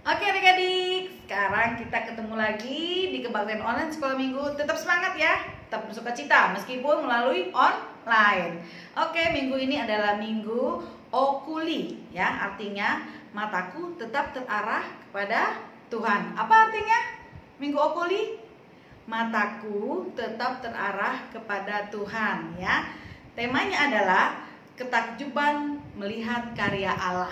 Oke adik-adik, sekarang kita ketemu lagi di Kebaktian Online Sekolah Minggu. Tetap semangat ya, tetap bersukacita meskipun melalui online. Oke, minggu ini adalah minggu okuli ya, artinya mataku tetap terarah kepada Tuhan. Apa artinya minggu okuli? Mataku tetap terarah kepada Tuhan ya. Temanya adalah ketakjuban melihat karya Allah.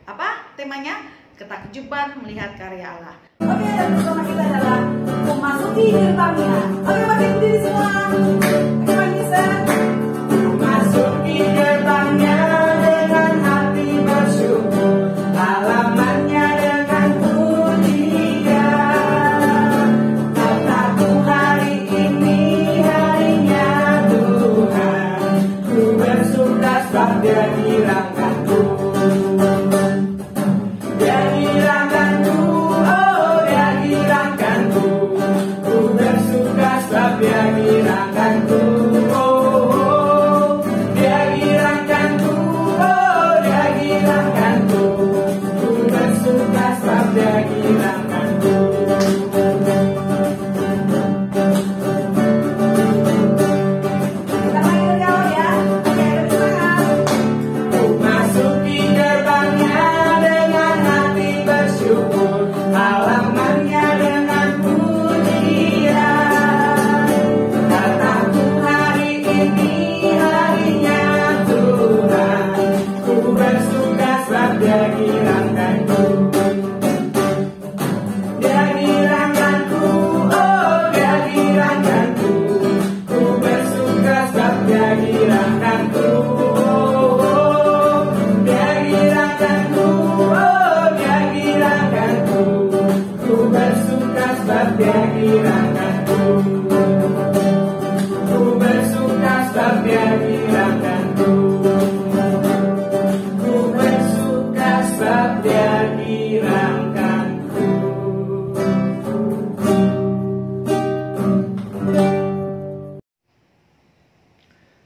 Apa temanya? Ketakjuban melihat karya Allah. Oke, dan bersama kita adalah memasuki gerbangnya. Oke, bagi berdiri semua. Oke, Manisa. Memasuki gerbangnya dengan hati bersyukur, halamannya dengan pujian. Kataku hari ini harinya Tuhan, ku bersuka sebab Dia dirangkanku.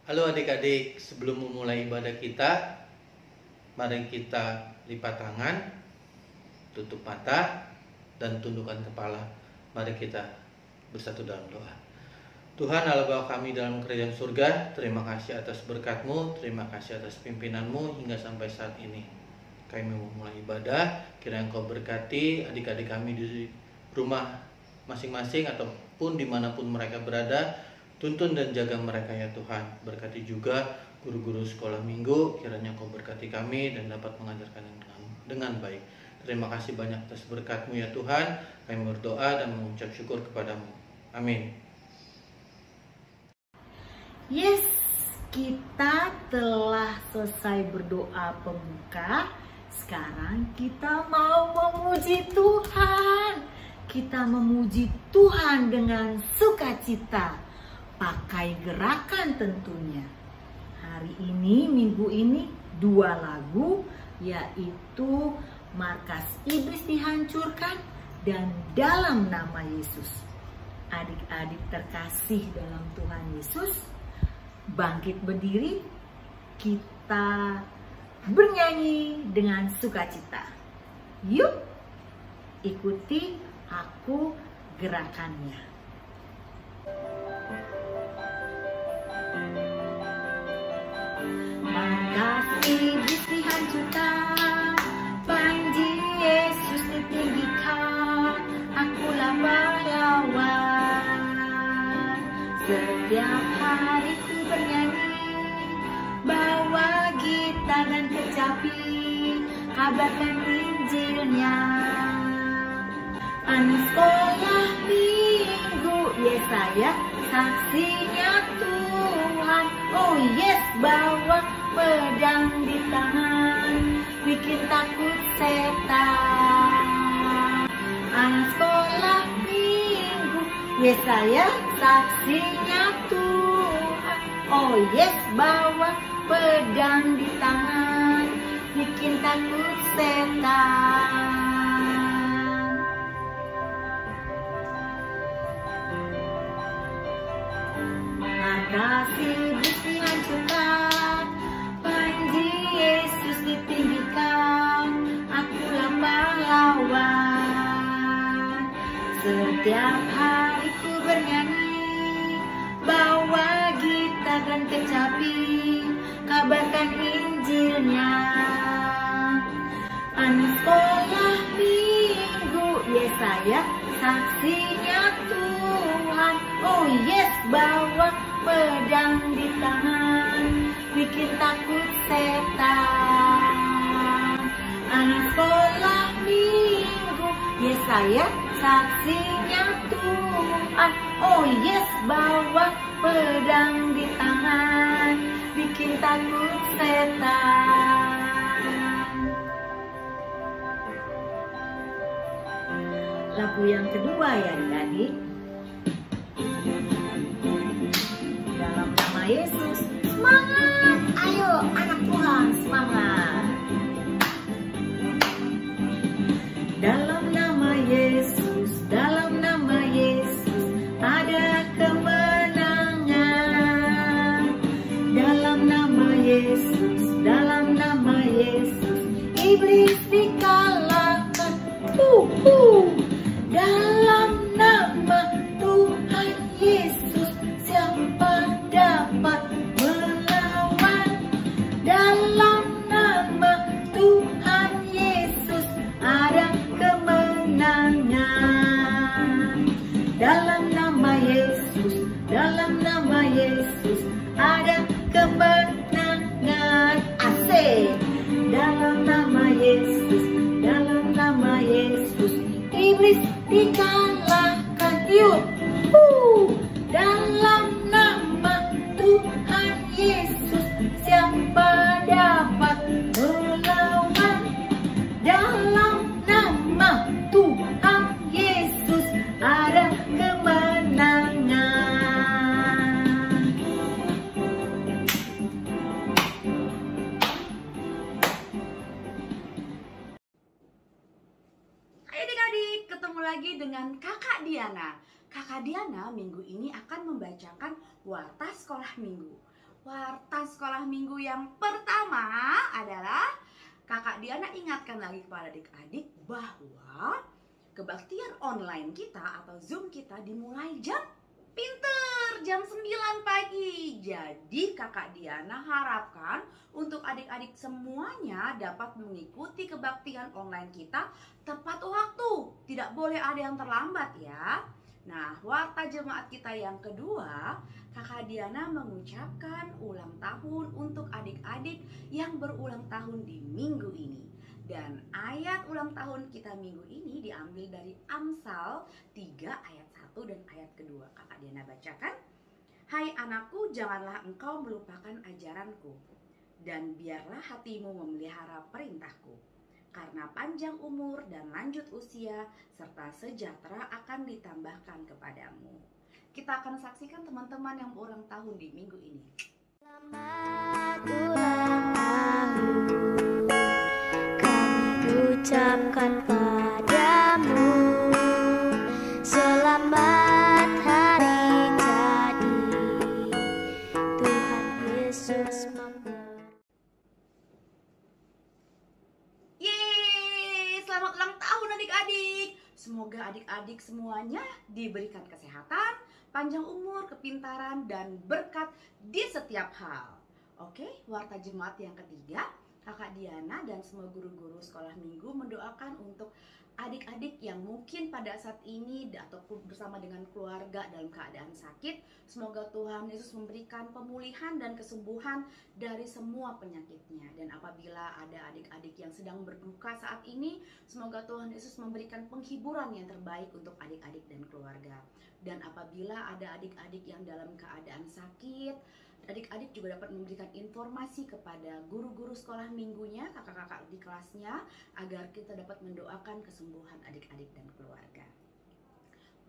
Halo adik-adik, sebelum memulai ibadah kita, mari kita lipat tangan, tutup mata, dan tundukkan kepala. Mari kita bersatu dalam doa. Tuhan Allah Bapa kami dalam kerajaan surga, terima kasih atas berkat-Mu, terima kasih atas pimpinan-Mu hingga sampai saat ini. Kami memulai ibadah, kiranya Engkau berkati adik-adik kami di rumah masing-masing ataupun dimanapun mereka berada. Tuntun dan jaga mereka ya Tuhan. Berkati juga guru-guru sekolah minggu, kiranya Kau berkati kami dan dapat mengajarkan dengan baik. Terima kasih banyak atas berkat-Mu ya Tuhan. Kami berdoa dan mengucap syukur kepadamu. Amin. Yes, kita telah selesai berdoa pembuka. Sekarang kita mau memuji Tuhan. Kita memuji Tuhan dengan sukacita. Pakai gerakan tentunya. Hari ini, minggu ini, 2 lagu, yaitu Markas Iblis Dihancurkan dan Dalam Nama Yesus. Adik-adik terkasih dalam Tuhan Yesus, bangkit berdiri, kita bernyanyi dengan sukacita. Yuk, ikuti aku gerakannya. Markas iblis dihancurkan, panji Yesus ditinggikan, akulah pahlawan. Setiap hari ku bernyanyi, bawa gitar dan kecapi, kabarkan Injilnya. Anak sekolah minggu, Yesaya saksinya Tuhan. Oh yes, bawa pedang di tangan, bikin takut setan. Anak sekolah minggu, Yesaya saksinya Tuhan. Oh yes, bawa pedang di tangan, bikin takut setan. Markas iblis dihancurkan, panji Yesus ditinggikan, akulah pahlawan. Setiap hari ku bernyanyi, bawa gitar dan kecapi, kabarkan Injilnya. Anak sekolah minggu, Yesaya saksinya Tuhan. Oh yes, bawa pedang di tangan, bikin takut setan. Anak sekolah minggu, Yesaya saksinya Tuhan. Oh yes, bawa pedang di tangan, bikin takut setan. Lagu yang kedua ya adik-adik. Dalam nama Yesus, semangat! Ayo anak Tuhan, semangat! Dalam nama Yesus, dalam nama Yesus, ada kemenangan. Dalam nama Yesus, dalam nama Yesus, iblis dikalahkan. Dalam nama Tuhan Yesus, siapa dapat melawan? Dalam nama Tuhan Yesus, ada kemenangan. Dalam nama Yesus, dalam nama Yesus, ada kemenangan. Asik. Dalam nama Yesus, dalam nama Yesus, iblis dikalahkan. Yuk. Dalam nama Tuhan Yesus, siapa dapat melawan? Dalam nama Tuhan Yesus, ada kemenangan. Hai adik-adik, ketemu lagi dengan Kakak Diana. Kakak Diana minggu ini akan membacakan warta sekolah minggu. Warta sekolah minggu yang pertama adalah Kakak Diana ingatkan lagi kepada adik-adik bahwa kebaktian online kita atau Zoom kita dimulai jam 9 pagi. Jadi Kakak Diana harapkan untuk adik-adik semuanya dapat mengikuti kebaktian online kita tepat waktu. Tidak boleh ada yang terlambat ya. Nah, warta jemaat kita yang kedua, Kakak Diana mengucapkan ulang tahun untuk adik-adik yang berulang tahun di minggu ini. Dan ayat ulang tahun kita minggu ini diambil dari Amsal 3 ayat 1 dan ayat kedua. Kakak Diana bacakan. Hai anakku, janganlah engkau melupakan ajaranku, dan biarlah hatimu memelihara perintahku. Karena panjang umur dan lanjut usia serta sejahtera akan ditambahkan kepadamu. Kita akan saksikan teman-teman yang berulang tahun di minggu ini. Selamat ulang tahun, kami ucapkan padamu. Selamat hari jadi, Tuhan Yesus memberkati. Yeay, selamat ulang tahun adik-adik. Semoga adik-adik semuanya diberikan kesehatan, panjang umur, kepintaran, dan berkat di setiap hal. Oke, warta jemaat yang ketiga, Kakak Diana dan semua guru-guru sekolah minggu mendoakan untuk adik-adik yang mungkin pada saat ini ataupun bersama dengan keluarga dalam keadaan sakit. Semoga Tuhan Yesus memberikan pemulihan dan kesembuhan dari semua penyakitnya. Dan apabila ada adik-adik yang sedang berduka saat ini, semoga Tuhan Yesus memberikan penghiburan yang terbaik untuk adik-adik dan keluarga. Dan apabila ada adik-adik yang dalam keadaan sakit, adik-adik juga dapat memberikan informasi kepada guru-guru sekolah minggunya, kakak-kakak di kelasnya, agar kita dapat mendoakan kesembuhan adik-adik dan keluarga.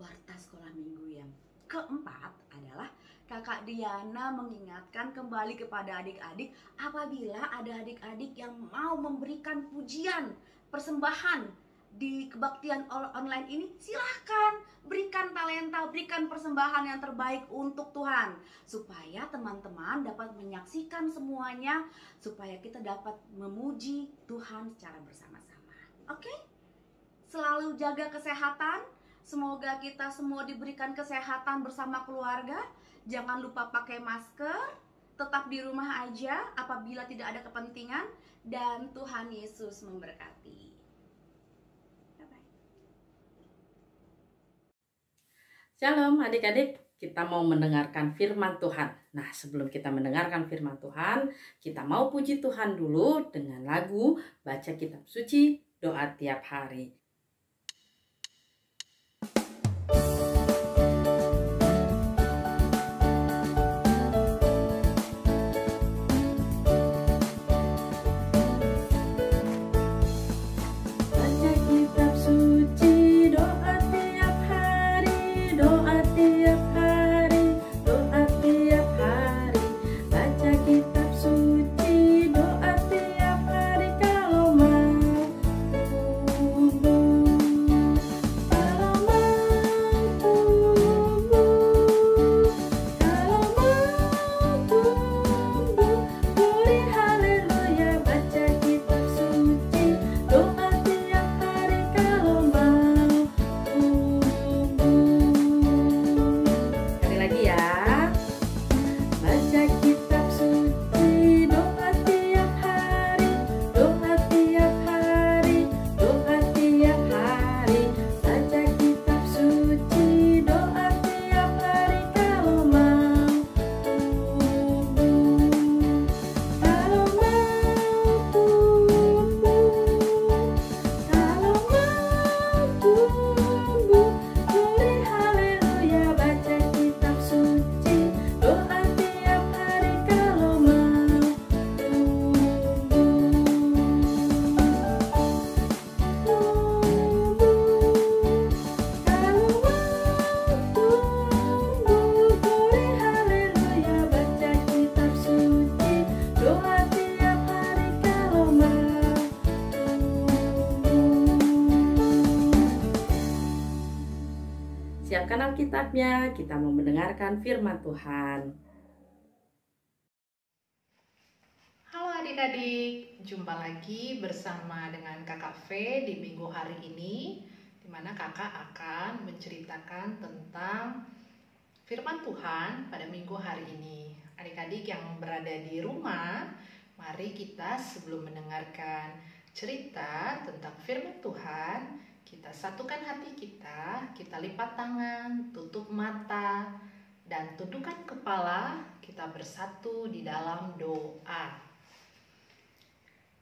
Warta sekolah minggu yang keempat adalah Kakak Diana mengingatkan kembali kepada adik-adik, apabila ada adik-adik yang mau memberikan pujian, persembahan di kebaktian online ini, silahkan berikan talenta, berikan persembahan yang terbaik untuk Tuhan, supaya teman-teman dapat menyaksikan semuanya, supaya kita dapat memuji Tuhan secara bersama-sama. Oke? Selalu jaga kesehatan, Semoga kita semua diberikan kesehatan bersama keluarga. Jangan lupa pakai masker, tetap di rumah aja apabila tidak ada kepentingan, dan Tuhan Yesus memberkati. Bye-bye. Shalom adik-adik, kita mau mendengarkan firman Tuhan. Nah, sebelum kita mendengarkan firman Tuhan, kita mau puji Tuhan dulu dengan lagu Baca Kitab Suci, Doa Tiap Hari. Siapkan Alkitabnya, kita mau mendengarkan firman Tuhan. Halo adik-adik, jumpa lagi bersama dengan Kakak V di minggu hari ini, di mana kakak akan menceritakan tentang firman Tuhan pada minggu hari ini. Adik-adik yang berada di rumah, mari kita sebelum mendengarkan cerita tentang firman Tuhan, kita satukan hati kita lipat tangan, tutup mata, dan tundukkan kepala, kita bersatu di dalam doa.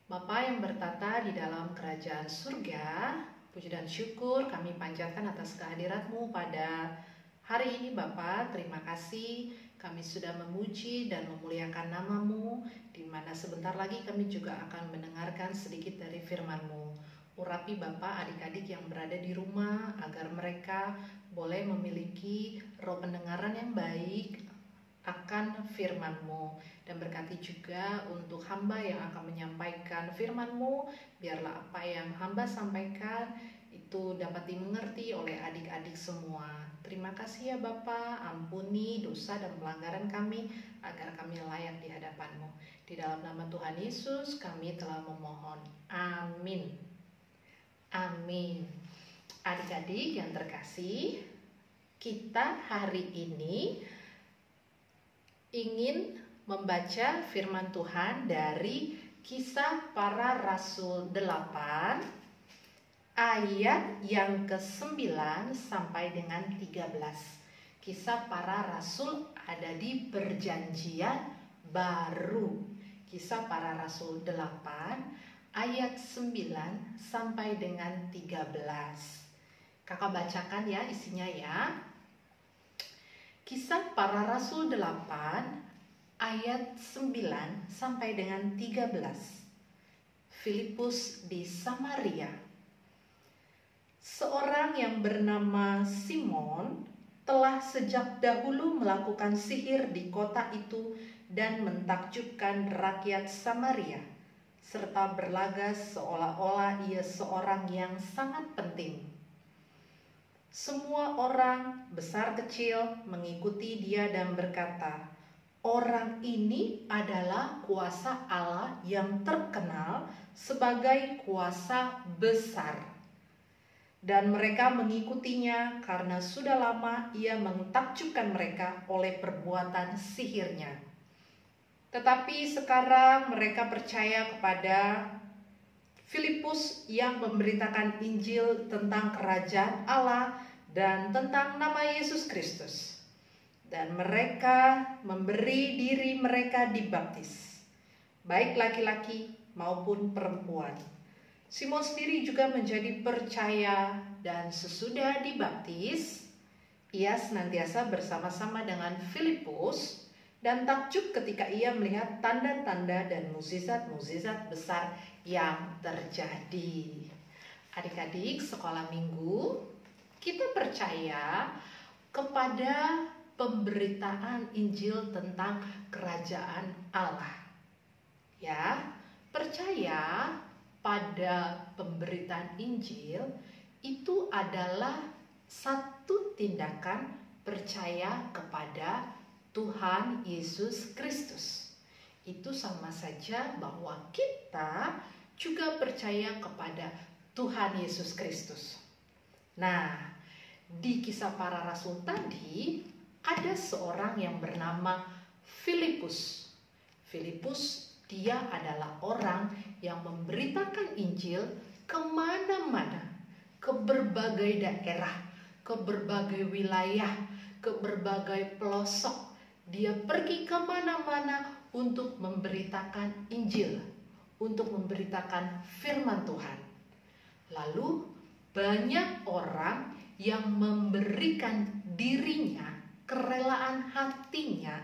Bapa yang bertata di dalam kerajaan surga, puji dan syukur kami panjatkan atas kehadirat-Mu pada hari ini Bapa. Terima kasih kami sudah memuji dan memuliakan nama-Mu, di mana sebentar lagi kami juga akan mendengarkan sedikit dari firman-Mu. Urapi Bapa adik-adik yang berada di rumah agar mereka boleh memiliki roh pendengaran yang baik akan firman-Mu, dan berkati juga untuk hamba yang akan menyampaikan firman-Mu, biarlah apa yang hamba sampaikan itu dapat dimengerti oleh adik-adik semua. Terima kasih ya Bapa, ampuni dosa dan pelanggaran kami agar kami layak di hadapan-Mu. Di dalam nama Tuhan Yesus kami telah memohon. Amin. Amin. Adik-adik yang terkasih, kita hari ini ingin membaca firman Tuhan dari Kisah Para Rasul 8 ayat yang ke-9 sampai dengan 13. Kisah Para Rasul ada di Perjanjian Baru. Kisah Para Rasul 8 ayat 9 sampai dengan 13. Kakak bacakan ya isinya ya. Kisah Para Rasul 8 ayat 9 sampai dengan 13. Filipus di Samaria. Seorang yang bernama Simon telah sejak dahulu melakukan sihir di kota itu dan mentakjubkan rakyat Samaria, serta berlaga seolah-olah ia seorang yang sangat penting. Semua orang, besar kecil, mengikuti dia dan berkata, "Orang ini adalah kuasa Allah yang terkenal sebagai kuasa besar." Dan mereka mengikutinya karena sudah lama ia mentakjubkan mereka oleh perbuatan sihirnya. Tetapi sekarang mereka percaya kepada Filipus yang memberitakan Injil tentang kerajaan Allah dan tentang nama Yesus Kristus. Dan mereka memberi diri mereka dibaptis, baik laki-laki maupun perempuan. Simon sendiri juga menjadi percaya, dan sesudah dibaptis, ia senantiasa bersama-sama dengan Filipus dan takjub ketika ia melihat tanda-tanda dan mukjizat-mukjizat besar yang terjadi. Adik-adik sekolah minggu, kita percaya kepada pemberitaan Injil tentang kerajaan Allah. Ya, percaya pada pemberitaan Injil itu adalah satu tindakan percaya kepada Tuhan Yesus Kristus. Itu sama saja bahwa kita juga percaya kepada Tuhan Yesus Kristus. Nah, di Kisah Para Rasul tadi ada seorang yang bernama Filipus. Filipus, dia adalah orang yang memberitakan Injil kemana-mana, ke berbagai daerah, ke berbagai wilayah, ke berbagai pelosok. Dia pergi kemana-mana untuk memberitakan Injil, untuk memberitakan firman Tuhan. Lalu banyak orang yang memberikan dirinya, kerelaan hatinya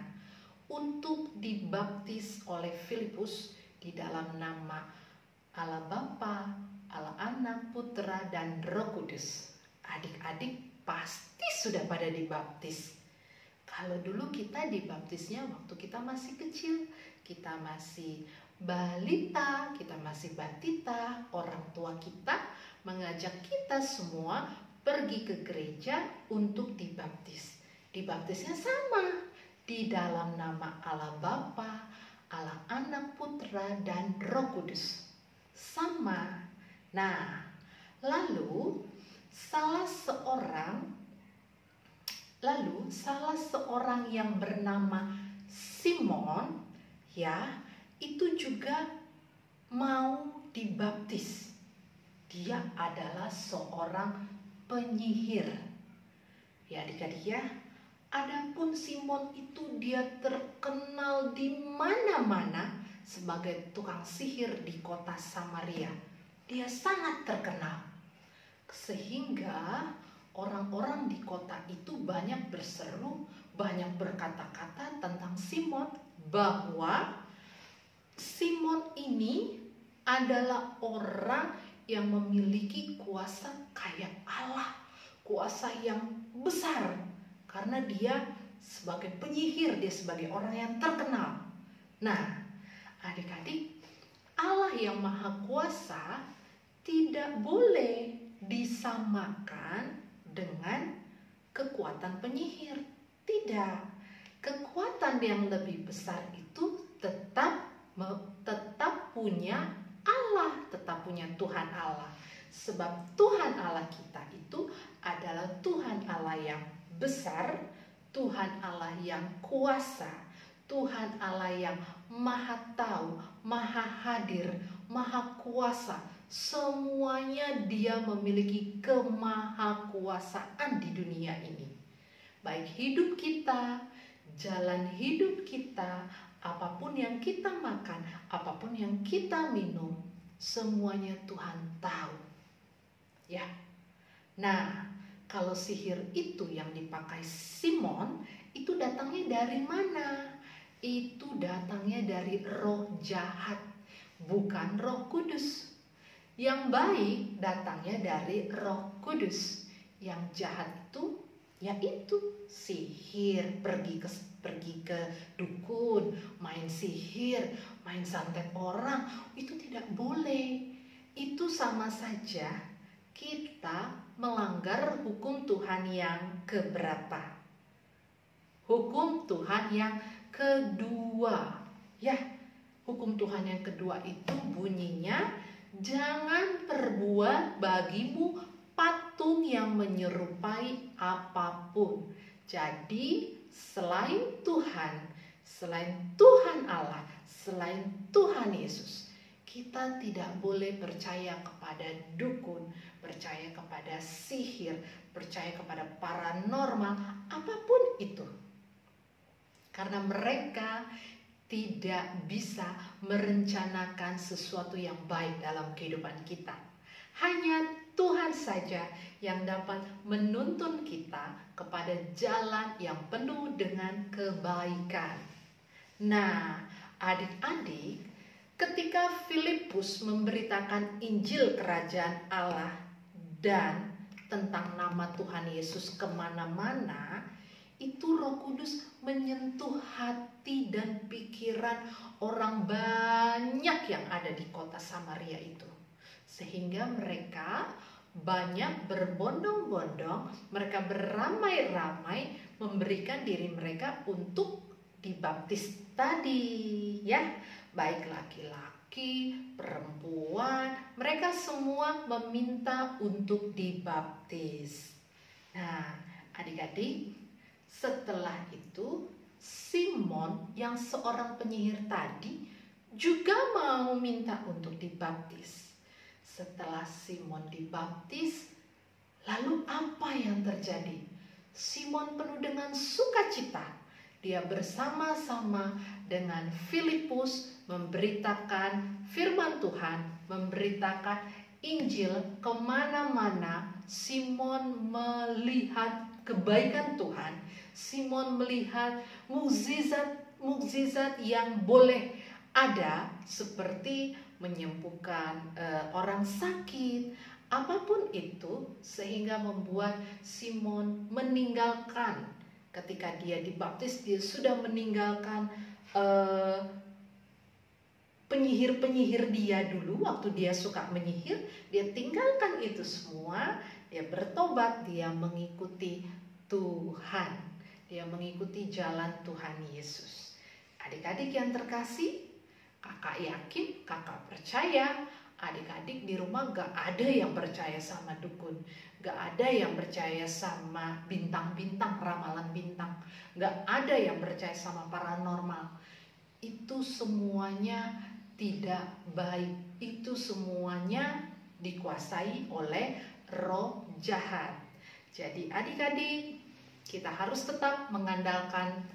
untuk dibaptis oleh Filipus di dalam nama Allah Bapa, Allah Anak, Putra, dan Roh Kudus. Adik-adik pasti sudah pada dibaptis. Kalau dulu kita dibaptisnya waktu kita masih kecil, kita masih balita, kita masih batita, orang tua kita mengajak kita semua pergi ke gereja untuk dibaptis. Dibaptisnya sama, di dalam nama Allah Bapa, Allah Anak, Putra, dan Roh Kudus. Sama. Nah, lalu salah seorang yang bernama Simon, ya, itu juga mau dibaptis. Dia adalah seorang penyihir. Ya, adik-adik ya. Adapun Simon itu dia terkenal di mana-mana sebagai tukang sihir di kota Samaria. Dia sangat terkenal. Sehingga orang-orang di kota itu banyak berseru, banyak berkata-kata tentang Simon, bahwa Simon ini adalah orang yang memiliki kuasa kayak Allah, kuasa yang besar. Karena dia sebagai penyihir, dia sebagai orang yang terkenal. Nah, adik-adik, Allah yang Maha Kuasa tidak boleh disamakan dengan kekuatan penyihir. Tidak. Kekuatan yang lebih besar itu tetap punya Allah, tetap punya Tuhan Allah. Sebab Tuhan Allah kita itu adalah Tuhan Allah yang besar, Tuhan Allah yang kuasa, Tuhan Allah yang maha tahu, maha hadir, maha kuasa. Semuanya dia memiliki kemahakuasaan di dunia ini. Baik hidup kita, jalan hidup kita, apapun yang kita makan, apapun yang kita minum, semuanya Tuhan tahu. Ya. Nah, kalau sihir itu yang dipakai Simon, itu datangnya dari mana? Itu datangnya dari roh jahat, bukan Roh Kudus. Yang baik datangnya dari Roh Kudus. Yang jahat itu, yaitu sihir, pergi ke dukun, main sihir, main santet orang, itu tidak boleh. Itu sama saja kita melanggar hukum Tuhan yang keberapa? Hukum Tuhan yang kedua. Ya, hukum Tuhan yang kedua itu bunyinya, jangan perbuat bagimu patung patung yang menyerupai apapun. Jadi selain Tuhan Allah, selain Tuhan Yesus, kita tidak boleh percaya kepada dukun, percaya kepada sihir, percaya kepada paranormal, apapun itu. Karena mereka tidak bisa merencanakan sesuatu yang baik dalam kehidupan kita. Hanya Tuhan saja yang dapat menuntun kita kepada jalan yang penuh dengan kebaikan. Nah, adik-adik, ketika Filipus memberitakan Injil Kerajaan Allah dan tentang nama Tuhan Yesus kemana-mana, itu Roh Kudus menyentuh hati dan pikiran orang banyak yang ada di kota Samaria itu. Sehingga mereka banyak berbondong-bondong, mereka beramai-ramai memberikan diri mereka untuk dibaptis tadi, ya. Baik laki-laki, perempuan, mereka semua meminta untuk dibaptis. Nah, adik-adik, setelah itu Simon yang seorang penyihir tadi juga mau minta untuk dibaptis. Setelah Simon dibaptis, lalu apa yang terjadi? Simon penuh dengan sukacita. Dia bersama-sama dengan Filipus memberitakan firman Tuhan, memberitakan Injil kemana-mana. Simon melihat kebaikan Tuhan. Simon melihat mukjizat yang boleh ada, seperti menyembuhkan orang sakit, apapun itu, sehingga membuat Simon meninggalkan. Ketika dia dibaptis, dia sudah meninggalkan penyihir-penyihir dia dulu. Waktu dia suka menyihir, dia tinggalkan itu semua. Dia bertobat, dia mengikuti Tuhan, dia mengikuti jalan Tuhan Yesus. Adik-adik yang terkasih, kakak yakin, kakak percaya, adik-adik di rumah gak ada yang percaya sama dukun, gak ada yang percaya sama bintang-bintang, ramalan bintang, gak ada yang percaya sama paranormal. Itu semuanya tidak baik, itu semuanya dikuasai oleh roh jahat. Jadi adik-adik, kita harus tetap mengandalkan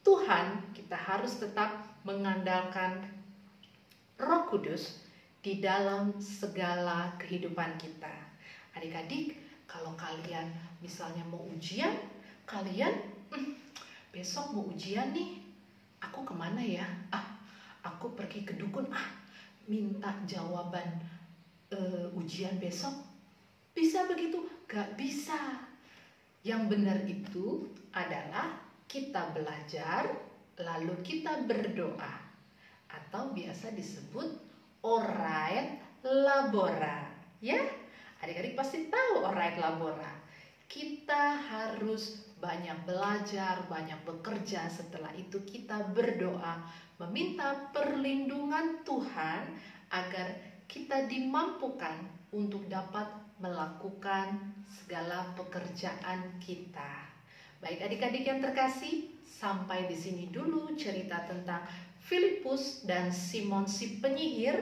Tuhan, kita harus tetap mengandalkan Roh Kudus di dalam segala kehidupan kita. Adik-adik, kalau kalian misalnya mau ujian, kalian besok mau ujian nih, aku kemana ya? Aku pergi ke dukun, minta jawaban ujian besok. Bisa begitu? Gak bisa. Yang benar itu adalah kita belajar, lalu kita berdoa, atau biasa disebut orait labora, ya. Adik-adik pasti tahu orait labora. Kita harus banyak belajar, banyak bekerja. Setelah itu kita berdoa, meminta perlindungan Tuhan agar kita dimampukan untuk dapat melakukan segala pekerjaan kita. Baik adik-adik yang terkasih, sampai di sini dulu cerita tentang Filipus dan Simon si penyihir,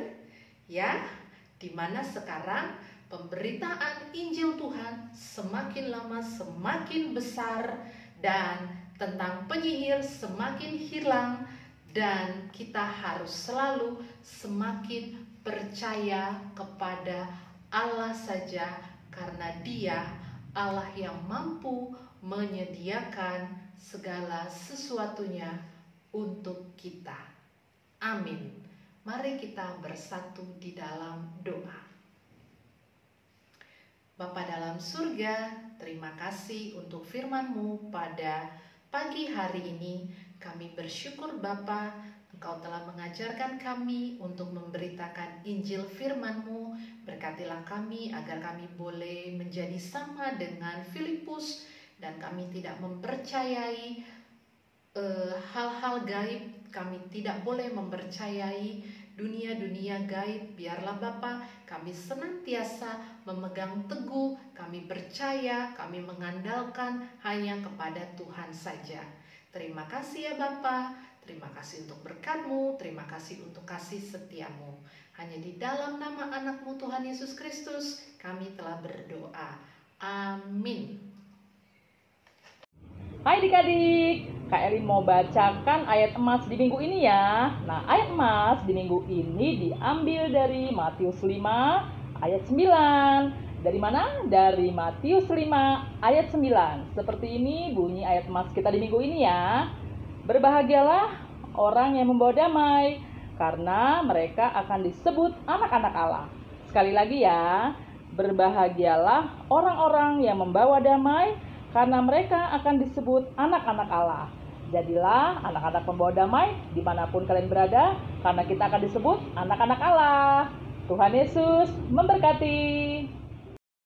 ya, dimana sekarang pemberitaan Injil Tuhan semakin lama semakin besar dan tentang penyihir semakin hilang, dan kita harus selalu semakin percaya kepada Allah saja, karena Dia Allah yang mampu menyediakan segala sesuatunya untuk kita. Amin. Mari kita bersatu di dalam doa. Bapa dalam surga, terima kasih untuk firman-Mu pada pagi hari ini. Kami bersyukur Bapa, Engkau telah mengajarkan kami untuk memberitakan Injil firman-Mu. Berkatilah kami agar kami boleh menjadi sama dengan Filipus, dan kami tidak mempercayai hal-hal gaib. Kami tidak boleh mempercayai dunia-dunia gaib. Biarlah Bapa, kami senantiasa memegang teguh, kami percaya, kami mengandalkan hanya kepada Tuhan saja. Terima kasih ya Bapa, terima kasih untuk berkat-Mu, terima kasih untuk kasih setia-Mu. Hanya di dalam nama anak-Mu Tuhan Yesus Kristus kami telah berdoa. Amin. Hai adik-adik, Kak Eli mau bacakan ayat emas di minggu ini ya. Nah, ayat emas di minggu ini diambil dari Matius 5 ayat 9. Dari mana? Dari Matius 5 ayat 9. Seperti ini bunyi ayat emas kita di minggu ini ya. Berbahagialah orang yang membawa damai, karena mereka akan disebut anak-anak Allah. Sekali lagi ya, berbahagialah orang-orang yang membawa damai, karena mereka akan disebut anak-anak Allah. Jadilah anak-anak pembawa damai dimanapun kalian berada, karena kita akan disebut anak-anak Allah. Tuhan Yesus memberkati.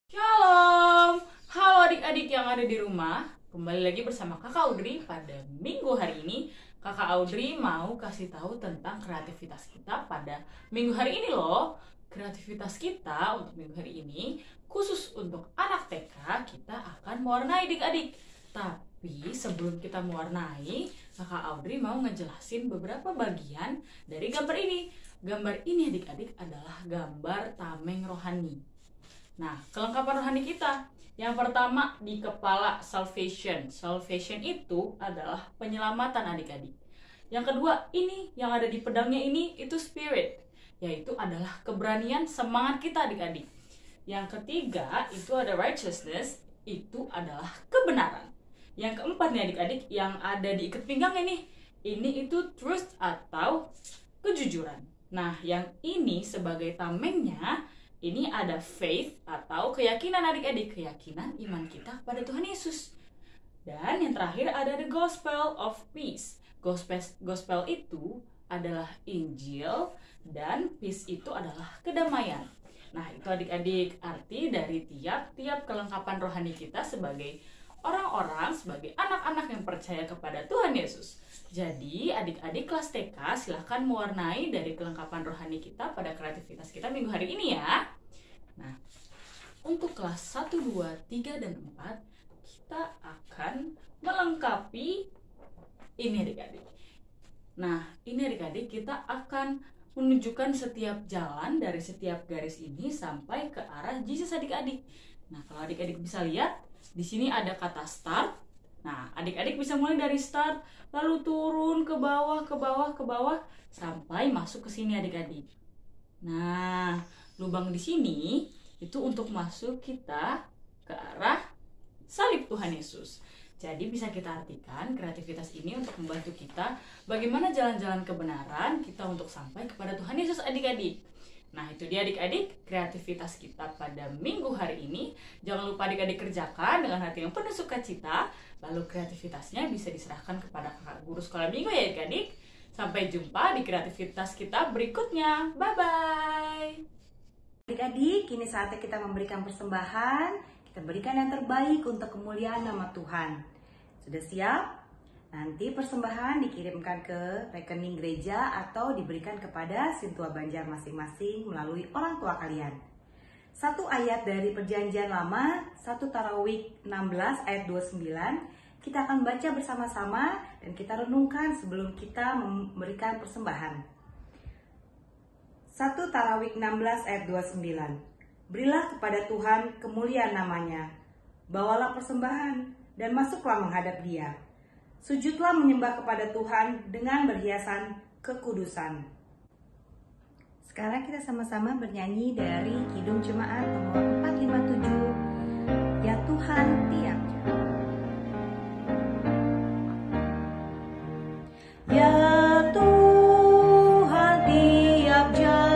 Shalom, halo adik-adik yang ada di rumah. Kembali lagi bersama Kakak Audrey pada minggu hari ini. Kakak Audrey mau kasih tahu tentang kreativitas kita pada minggu hari ini loh. Kreativitas kita untuk minggu hari ini khusus untuk anak TK, kita akan mewarnai adik-adik. Tapi sebelum kita mewarnai, Kakak Audrey mau ngejelasin beberapa bagian dari gambar ini. Gambar ini adik-adik adalah gambar tameng rohani. Nah, kelengkapan rohani kita. Yang pertama di kepala salvation. Salvation itu adalah penyelamatan adik-adik. Yang kedua, ini yang ada di pedangnya ini itu spirit, yaitu adalah keberanian, semangat kita adik-adik. Yang ketiga itu ada righteousness, itu adalah kebenaran. Yang keempat nih adik-adik yang ada di ikat pinggang ini itu truth atau kejujuran. Nah, yang ini sebagai tamengnya, ini ada faith atau keyakinan adik-adik, keyakinan iman kita pada Tuhan Yesus. Dan yang terakhir ada the gospel of peace. Gospel itu adalah Injil dan peace itu adalah kedamaian. Nah, itu adik-adik arti dari tiap-tiap kelengkapan rohani kita sebagai orang-orang, sebagai anak-anak yang percaya kepada Tuhan Yesus. Jadi, adik-adik kelas TK silahkan mewarnai dari kelengkapan rohani kita pada kreativitas kita minggu hari ini ya. Nah, untuk kelas 1, 2, 3, dan 4, kita akan melengkapi ini adik-adik. Nah, ini adik-adik kita akan menunjukkan setiap jalan dari setiap garis ini sampai ke arah Jesus adik-adik. Nah, kalau adik-adik bisa lihat, di sini ada kata start. Nah, adik-adik bisa mulai dari start, lalu turun ke bawah, ke bawah, ke bawah, sampai masuk ke sini adik-adik. Nah, lubang di sini itu untuk masuk kita ke arah salib Tuhan Yesus. Jadi bisa kita artikan kreativitas ini untuk membantu kita bagaimana jalan-jalan kebenaran kita untuk sampai kepada Tuhan Yesus adik-adik. Nah, itu dia adik-adik kreativitas kita pada minggu hari ini. Jangan lupa adik-adik kerjakan dengan hati yang penuh sukacita. Lalu kreativitasnya bisa diserahkan kepada kakak guru sekolah minggu ya adik-adik. Sampai jumpa di kreativitas kita berikutnya. Bye-bye. Adik-adik, kini saatnya kita memberikan persembahan. Kita berikan yang terbaik untuk kemuliaan nama Tuhan. Sudah siap? Nanti persembahan dikirimkan ke rekening gereja atau diberikan kepada Sintua Banjar masing-masing melalui orang tua kalian. Satu ayat dari Perjanjian Lama, 1 Tarawik 16 ayat 29, kita akan baca bersama-sama dan kita renungkan sebelum kita memberikan persembahan. 1 Tarawik 16 ayat 29. Berilah kepada Tuhan kemuliaan namanya, bawalah persembahan dan masuklah menghadap Dia. Sujudlah menyembah kepada Tuhan dengan berhiasan kekudusan. Sekarang kita sama-sama bernyanyi dari Kidung Jemaat nomor 457, Ya Tuhan tiap jam. Ya Tuhan tiap jam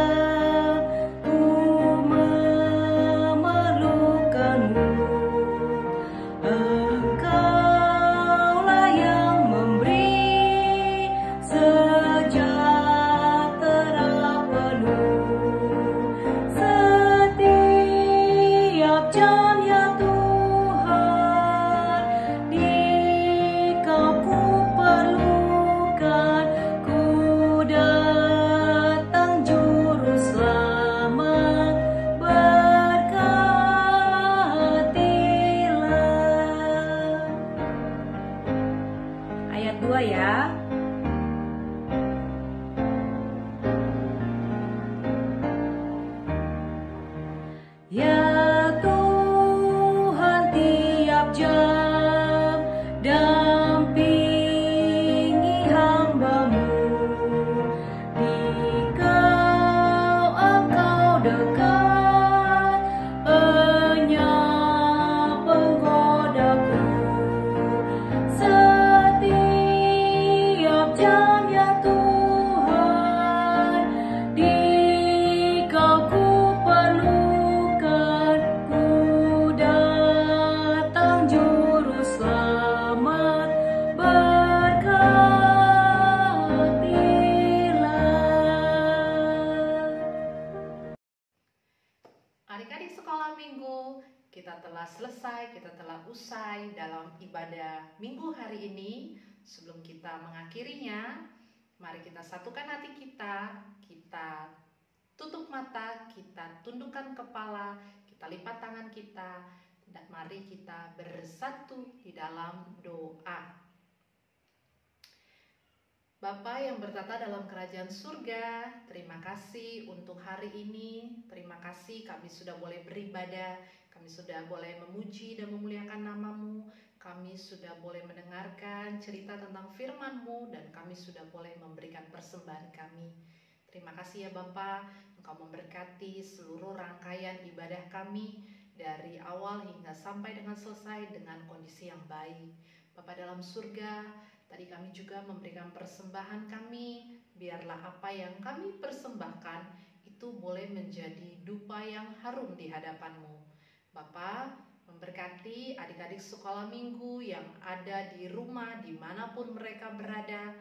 datang Ya Tuhan, tiap jam dampingi hamba-Mu. Di Kau Engkau dekat, enyap penggodaku. Setiap jam ya Tuhan, di Kau ku perlukan, ku datang juru selamat, berkatilah. Adik-adik sekolah minggu, kita telah selesai, kita telah usai dalam ibadah minggu hari ini. Sebelum kita mengakhirinya, mari kita satukan hati kita tutup mata, kita tundukkan kepala, kita lipat tangan kita, dan mari kita bersatu di dalam doa. Bapa yang bertata dalam kerajaan surga, terima kasih untuk hari ini. Terima kasih kami sudah boleh beribadah, kami sudah boleh memuji dan memuliakan nama-Mu. Kami sudah boleh mendengarkan cerita tentang firman-Mu dan kami sudah boleh memberikan persembahan kami. Terima kasih ya Bapa, Engkau memberkati seluruh rangkaian ibadah kami dari awal hingga sampai dengan selesai dengan kondisi yang baik. Bapa dalam surga, tadi kami juga memberikan persembahan kami, biarlah apa yang kami persembahkan itu boleh menjadi dupa yang harum di hadapan-Mu. Bapa, memberkati adik-adik sekolah minggu yang ada di rumah dimanapun mereka berada.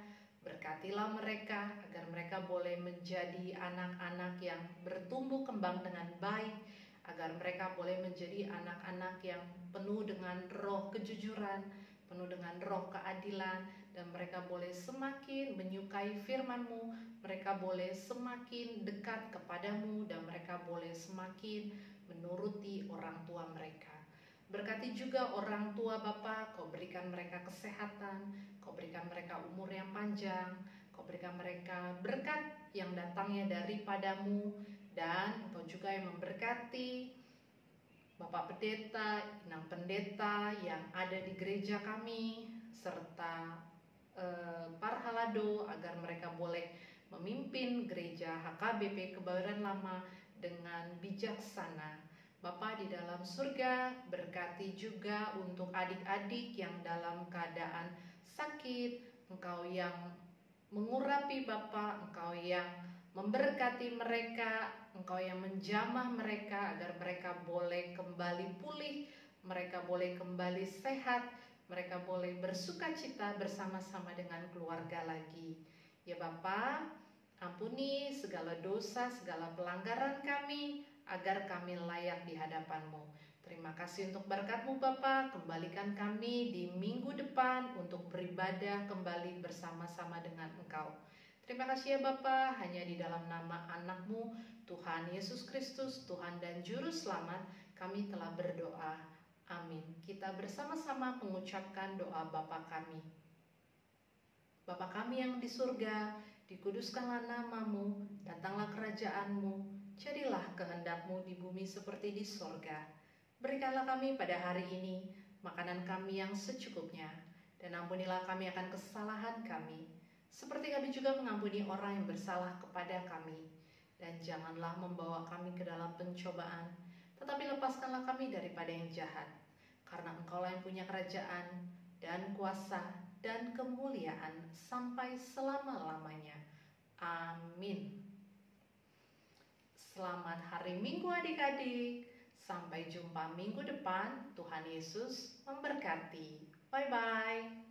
Berkatilah mereka agar mereka boleh menjadi anak-anak yang bertumbuh kembang dengan baik, agar mereka boleh menjadi anak-anak yang penuh dengan roh kejujuran, penuh dengan roh keadilan, dan mereka boleh semakin menyukai firman-Mu, mereka boleh semakin dekat kepadamu, dan mereka boleh semakin menuruti orang tua mereka. Berkati juga orang tua Bapa, Kau berikan mereka kesehatan, Kau berikan mereka umur yang panjang, Kau berikan mereka berkat yang datangnya daripada-Mu, dan Engkau juga yang memberkati Bapak Pendeta, Inang Pendeta yang ada di gereja kami, serta para halado agar mereka boleh memimpin gereja HKBP Kebayoran Lama dengan bijaksana. Bapa di dalam surga, berkati juga untuk adik-adik yang dalam keadaan sakit. Engkau yang mengurapi Bapa, Engkau yang memberkati mereka, Engkau yang menjamah mereka agar mereka boleh kembali pulih, mereka boleh kembali sehat, mereka boleh bersukacita bersama-sama dengan keluarga lagi. Ya Bapa, ampuni segala dosa, segala pelanggaran kami, agar kami layak di hadapan-Mu. Terima kasih untuk berkat-Mu Bapa, kembalikan kami di minggu depan untuk beribadah kembali bersama-sama dengan Engkau. Terima kasih ya Bapa, hanya di dalam nama anak-Mu, Tuhan Yesus Kristus, Tuhan dan Juru Selamat, kami telah berdoa. Amin. Kita bersama-sama mengucapkan doa Bapa kami. Bapa kami yang di surga, dikuduskanlah nama-Mu, datanglah kerajaan-Mu, jadilah kehendak-Mu di bumi seperti di sorga. Berikanlah kami pada hari ini makanan kami yang secukupnya, dan ampunilah kami akan kesalahan kami, seperti kami juga mengampuni orang yang bersalah kepada kami. Dan janganlah membawa kami ke dalam pencobaan, tetapi lepaskanlah kami daripada yang jahat. Karena Engkaulah yang punya kerajaan, dan kuasa, dan kemuliaan sampai selama-lamanya. Amin. Selamat hari Minggu adik-adik. Sampai jumpa minggu depan. Tuhan Yesus memberkati. Bye-bye.